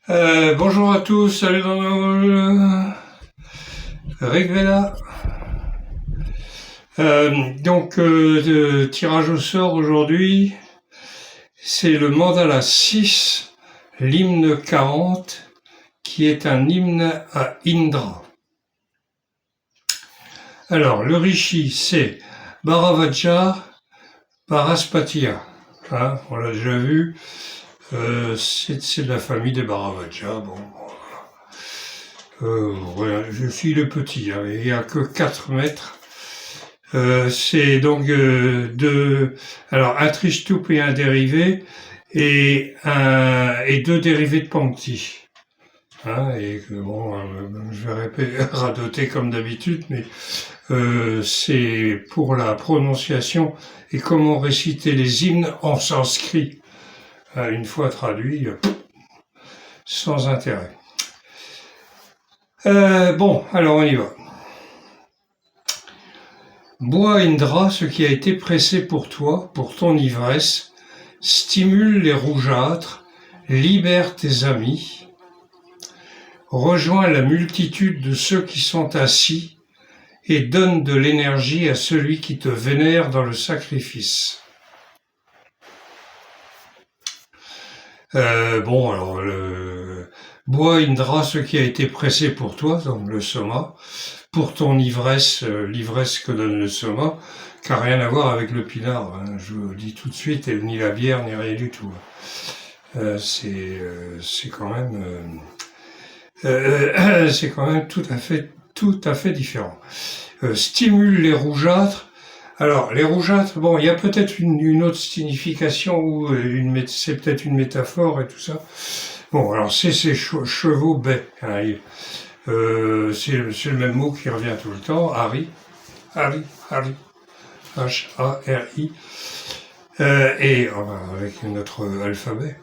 Bonjour à tous, salut dans le Rigveda. Tirage au sort aujourd'hui, c'est le mandala 6, l'hymne 40, qui est un hymne à Indra. Alors, le rishi, c'est Bharavaja Baraspatiya. Hein, on l'a déjà vu, c'est de la famille des Bharavaja. Bon, voilà, je suis le petit, hein, il n'y a que 4 mètres. C'est donc alors un Trishtup et un dérivé et deux dérivés de Pankti. Hein, et que bon, je vais radoter comme d'habitude, mais c'est pour la prononciation et comment réciter les hymnes en sanskrit. Une fois traduit, sans intérêt. Bon, alors on y va. Bois, Indra, ce qui a été pressé pour toi, pour ton ivresse, stimule les rougeâtres, libère tes amis, rejoins la multitude de ceux qui sont assis et donne de l'énergie à celui qui te vénère dans le sacrifice. Bois, Indra, ce qui a été pressé pour toi, donc le soma, pour ton ivresse, l'ivresse que donne le soma, qui n'a rien à voir avec le pinard, hein, je vous le dis tout de suite, et ni la bière, ni rien du tout. C'est quand même tout à fait différent. Stimule les rougeâtres. Alors, les rougeâtres, bon, il y a peut-être une autre signification ou c'est peut-être une métaphore et tout ça. Bon, alors c'est ces chevaux baies. Hein, c'est le même mot qui revient tout le temps. Hari, H-A-R-I. Et avec notre alphabet.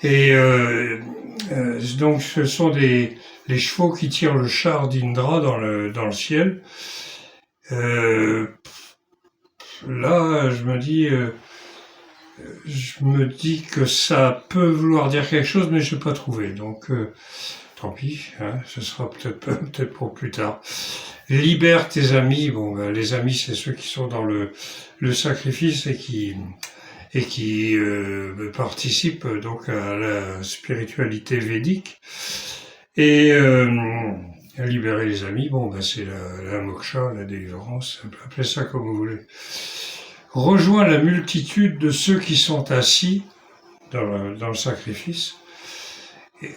Et donc, ce sont les chevaux qui tirent le char d'Indra dans le ciel. Là, je me dis que ça peut vouloir dire quelque chose, mais je n'ai pas trouvé. Donc, tant pis, hein, ce sera peut-être pour plus tard. Libère tes amis. Bon, les amis, c'est ceux qui sont dans le sacrifice et qui participent donc à la spiritualité védique. Et libérer les amis, bon, c'est la moksha, la délivrance, appelez ça comme vous voulez. Rejoins la multitude de ceux qui sont assis dans le sacrifice,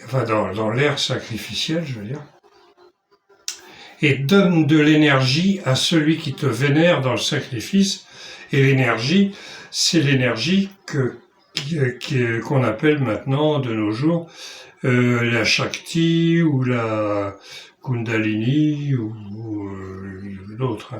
enfin dans l'ère sacrificielle, je veux dire, et donne de l'énergie à celui qui te vénère dans le sacrifice. Et l'énergie, c'est l'énergie qu'on appelle maintenant de nos jours la Shakti ou la Kundalini ou l'autre.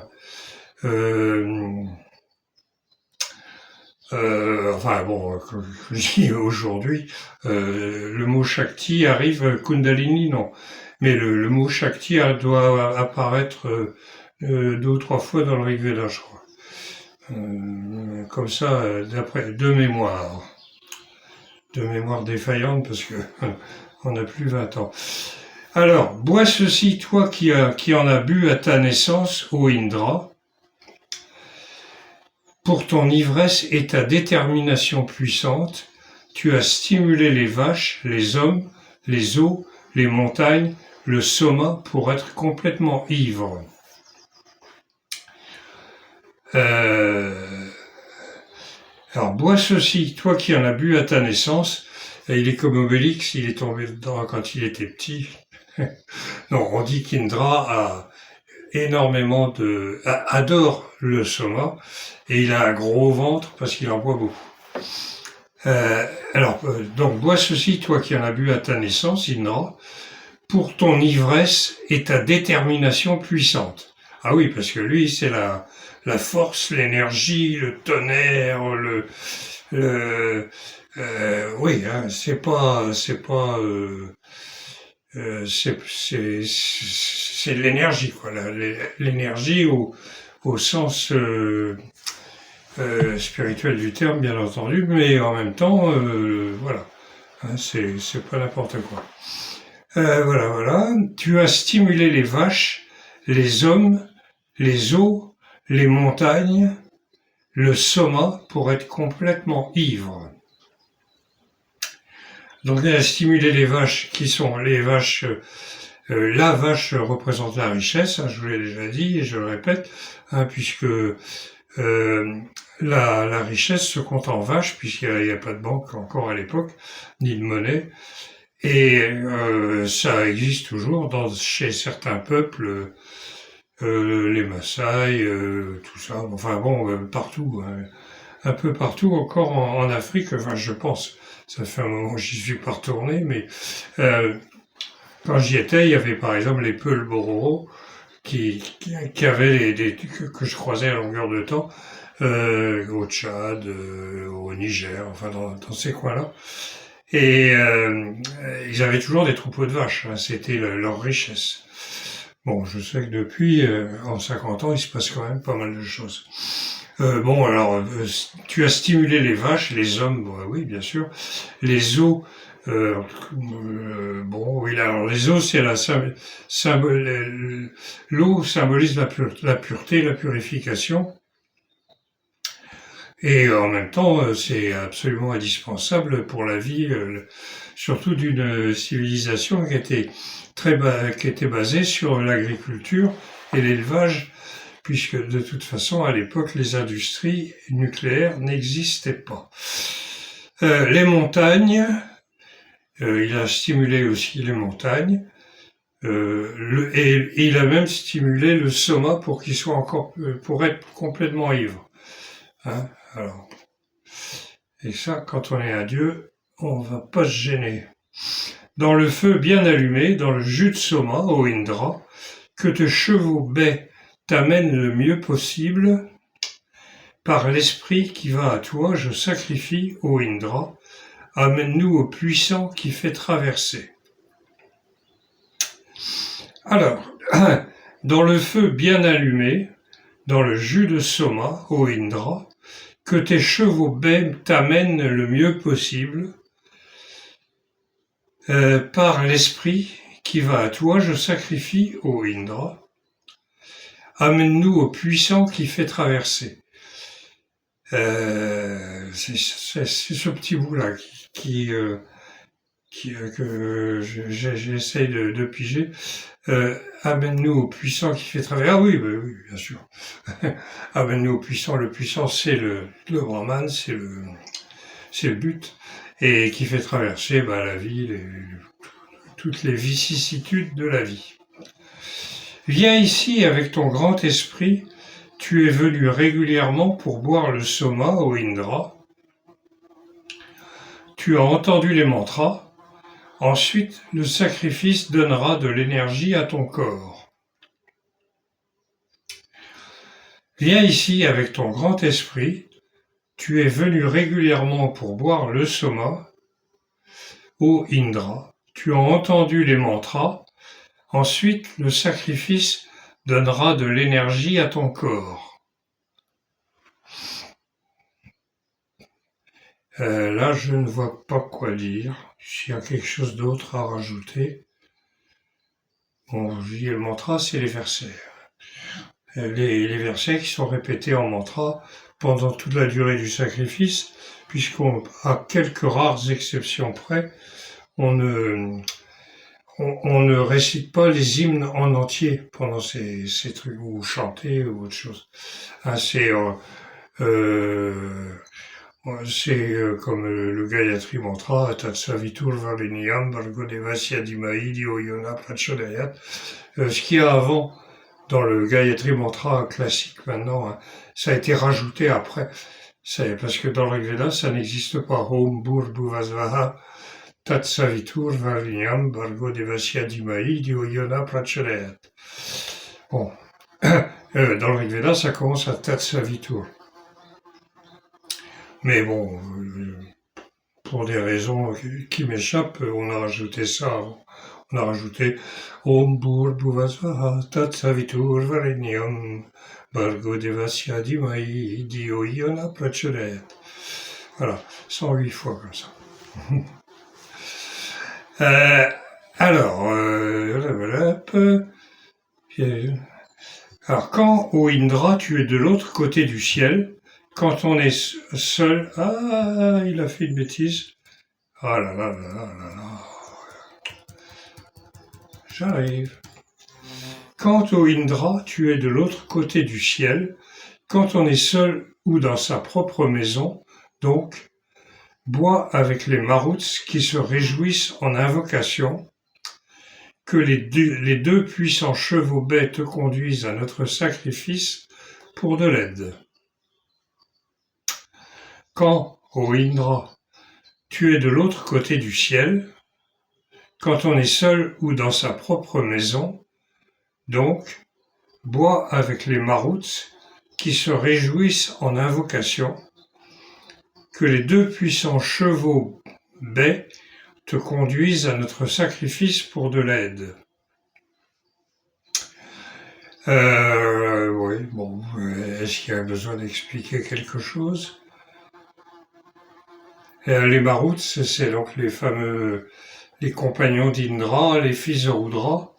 Enfin bon, comme je dis aujourd'hui, le mot Shakti arrive, Kundalini non, mais le mot Shakti doit apparaître 2 ou 3 fois dans le Rigveda, je crois. Comme ça, de mémoire défaillante parce que on n'a plus 20 ans. Alors, bois ceci, toi qui en as bu à ta naissance, ô Indra, pour ton ivresse et ta détermination puissante, tu as stimulé les vaches, les hommes, les eaux, les montagnes, le soma pour être complètement ivre. Alors, bois ceci, toi qui en as bu à ta naissance. Et il est comme Obélix, il est tombé dedans quand il était petit. Non, on dit qu'Indra adore le soma, et il a un gros ventre parce qu'il en boit beaucoup. Donc, bois ceci, toi qui en as bu à ta naissance, Indra, pour ton ivresse et ta détermination puissante. Ah oui, parce que lui, c'est la force, l'énergie, le tonnerre, oui, hein, c'est l'énergie, quoi, l'énergie au sens spirituel du terme, bien entendu, mais en même temps, voilà, Hein, c'est pas n'importe quoi. Voilà, voilà. Tu as stimulé les vaches, les hommes, les eaux, les montagnes, le soma pour être complètement ivre. Donc elle a stimulé les vaches qui sont les vaches. La vache représente la richesse, hein, je vous l'ai déjà dit et je le répète, hein, puisque la richesse se compte en vaches, puisqu'il n'y a pas de banque encore à l'époque, ni de monnaie. Et ça existe toujours chez certains peuples, les Maasai, tout ça. Enfin bon, partout, hein, un peu partout, encore en Afrique. Enfin, je pense. Ça fait un moment que j'y suis pas retourné, mais quand j'y étais, il y avait par exemple les Peul Bororo qui avaient que je croisais à longueur de temps au Tchad, au Niger, enfin dans ces coins-là. Et ils avaient toujours des troupeaux de vaches, hein, c'était leur richesse. Bon, je sais que depuis, en 50 ans, il se passe quand même pas mal de choses. Bon, alors, tu as stimulé les vaches, les hommes, bon, oui, bien sûr. Les eaux, bon, oui, alors les eaux, c'est l'eau symbolise la pureté, la purification. Et en même temps, c'est absolument indispensable pour la vie, surtout d'une civilisation qui était basée sur l'agriculture et l'élevage, puisque de toute façon, à l'époque, les industries nucléaires n'existaient pas. Les montagnes, il a stimulé aussi les montagnes, et il a même stimulé le soma pour qu'il soit pour être complètement ivre. Hein, alors, et ça, quand on est un dieu, on va pas se gêner. Dans le feu bien allumé, dans le jus de soma, ô Indra, que tes chevaux baies t'amènent le mieux possible, par l'esprit qui va à toi, je sacrifie, ô Indra, amène-nous au puissant qui fait traverser. Alors, dans le feu bien allumé, dans le jus de soma, ô Indra, que tes chevaux baies t'amènent le mieux possible, par l'esprit qui va à toi, je sacrifie, ô Indra, amène-nous au puissant qui fait traverser. C'est ce petit bout-là que j'essaye de piger. Amène-nous au puissant qui fait traverser. Ah oui, oui, bien sûr. Amène-nous au puissant. Le puissant, c'est le Brahman, c'est le but, et qui fait traverser la vie, toutes les vicissitudes de la vie. Viens ici avec ton grand esprit, tu es venu régulièrement pour boire le soma, ô Indra. Tu as entendu les mantras, ensuite le sacrifice donnera de l'énergie à ton corps. Viens ici avec ton grand esprit, tu es venu régulièrement pour boire le soma, ô Indra. Tu as entendu les mantras, ensuite le sacrifice donnera de l'énergie à ton corps. Là, je ne vois pas quoi dire. S'il y a quelque chose d'autre à rajouter. Bon, je dis le mantra, c'est les versets. Les versets qui sont répétés en mantra pendant toute la durée du sacrifice, à quelques rares exceptions près, on ne récite pas les hymnes en entier pendant ces trucs, ou chanter ou autre chose. Hein, c'est comme le Gayatri Mantra, Tatsavitur Variniam, Bargo Devasya Dimai, Dio Yona Prachodayat. Ce qu'il y a avant, dans le Gayatri Mantra classique maintenant, hein, ça a été rajouté après. Parce que dans le Rig Veda, ça n'existe pas. Om Bur Bhuvasvaha Tatsavitur Variniam, Bargo Devasya Dimai, Dio Yona Prachodayat. Bon. Dans le Rig Veda, ça commence à Tatsavitur. Mais bon, pour des raisons qui m'échappent, on a rajouté ça avant. On a rajouté Om Bur Bhuvasvaha Tatsavitur Variniam Bargo Devasya Dimai Dio Yona Prachodayat. Voilà, 108 fois comme ça. Euh, alors, alors, quand, ô Indra, tu es de l'autre côté du ciel, quand on est seul... Ah, il a fait une bêtise. Ah là là là là là là. J'arrive. Quand, ô Indra, tu es de l'autre côté du ciel, quand on est seul ou dans sa propre maison, donc, bois avec les marouts qui se réjouissent en invocation, que les deux puissants chevaux baies te conduisent à notre sacrifice pour de l'aide. Quand, ô Indra, tu es de l'autre côté du ciel, quand on est seul ou dans sa propre maison, donc, bois avec les marouts qui se réjouissent en invocation, que les deux puissants chevaux baies te conduisent à notre sacrifice pour de l'aide. Oui, bon, est-ce qu'il y a besoin d'expliquer quelque chose? Les marouts, c'est donc les compagnons d'Indra, les fils de Rudra.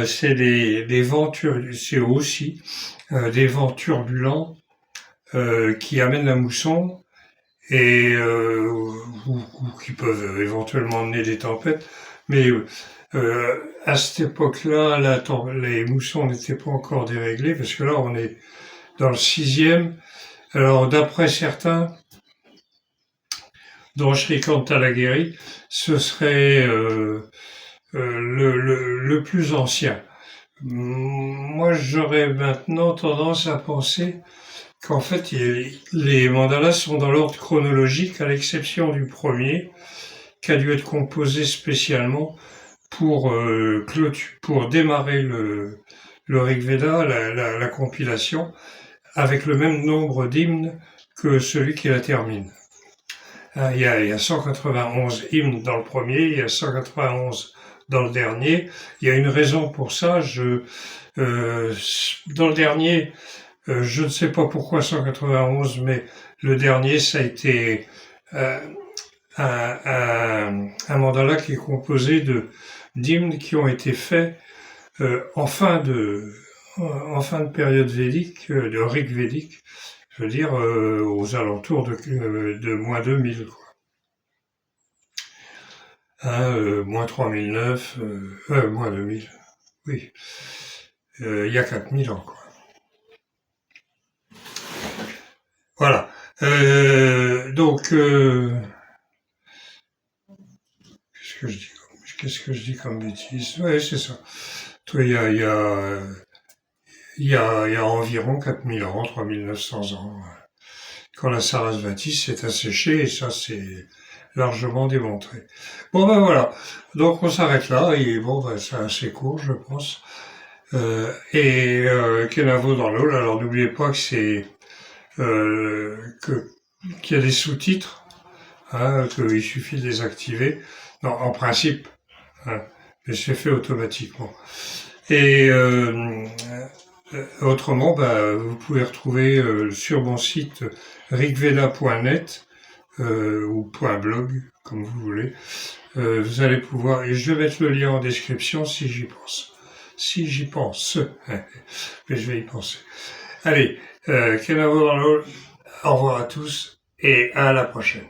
C'est des vents, c'est aussi des vents turbulents qui amènent la mousson et ou qui peuvent éventuellement amener des tempêtes. Mais à cette époque-là, les moussons n'étaient pas encore déréglés parce que là, on est dans le 6e. Alors, d'après certains, dont Shrikant Talagiri, ce serait le plus ancien. Moi, j'aurais maintenant tendance à penser qu'en fait, les mandalas sont dans l'ordre chronologique, à l'exception du premier, qui a dû être composé spécialement pour démarrer le Rig Veda, la compilation, avec le même nombre d'hymnes que celui qui la termine. Il y a 191 hymnes dans le premier, il y a 191 dans le dernier. Il y a une raison pour ça. Dans le dernier, je ne sais pas pourquoi 191, mais le dernier, ça a été un mandala qui est composé d'hymnes qui ont été faits en fin de période védique, de Rig védique, je veux dire aux alentours de moins 2000, quoi. Moins 3009, moins 2000, oui. Il y a 4000 ans, quoi. Voilà. Donc, qu'est-ce que je dis comme bêtise? Ouais, c'est ça. Il y a environ 4000 ans, 3900 ans, quand la Sarasvati s'est asséchée, et ça, c'est largement démontré. Bon, ben voilà. Donc, on s'arrête là, et bon, ben, c'est assez court, je pense. Kenavo dans l'eau, alors n'oubliez pas que c'est, qu'il y a des sous-titres, hein, qu'il suffit de les activer. Non, en principe, hein, mais c'est fait automatiquement. Et autrement, bah, vous pouvez retrouver sur mon site rigveda.net ou .blog, comme vous voulez. Vous allez pouvoir, et je vais mettre le lien en description si j'y pense. Si j'y pense, mais je vais y penser. Allez, Kenavo dans l'eau, au revoir à tous et à la prochaine.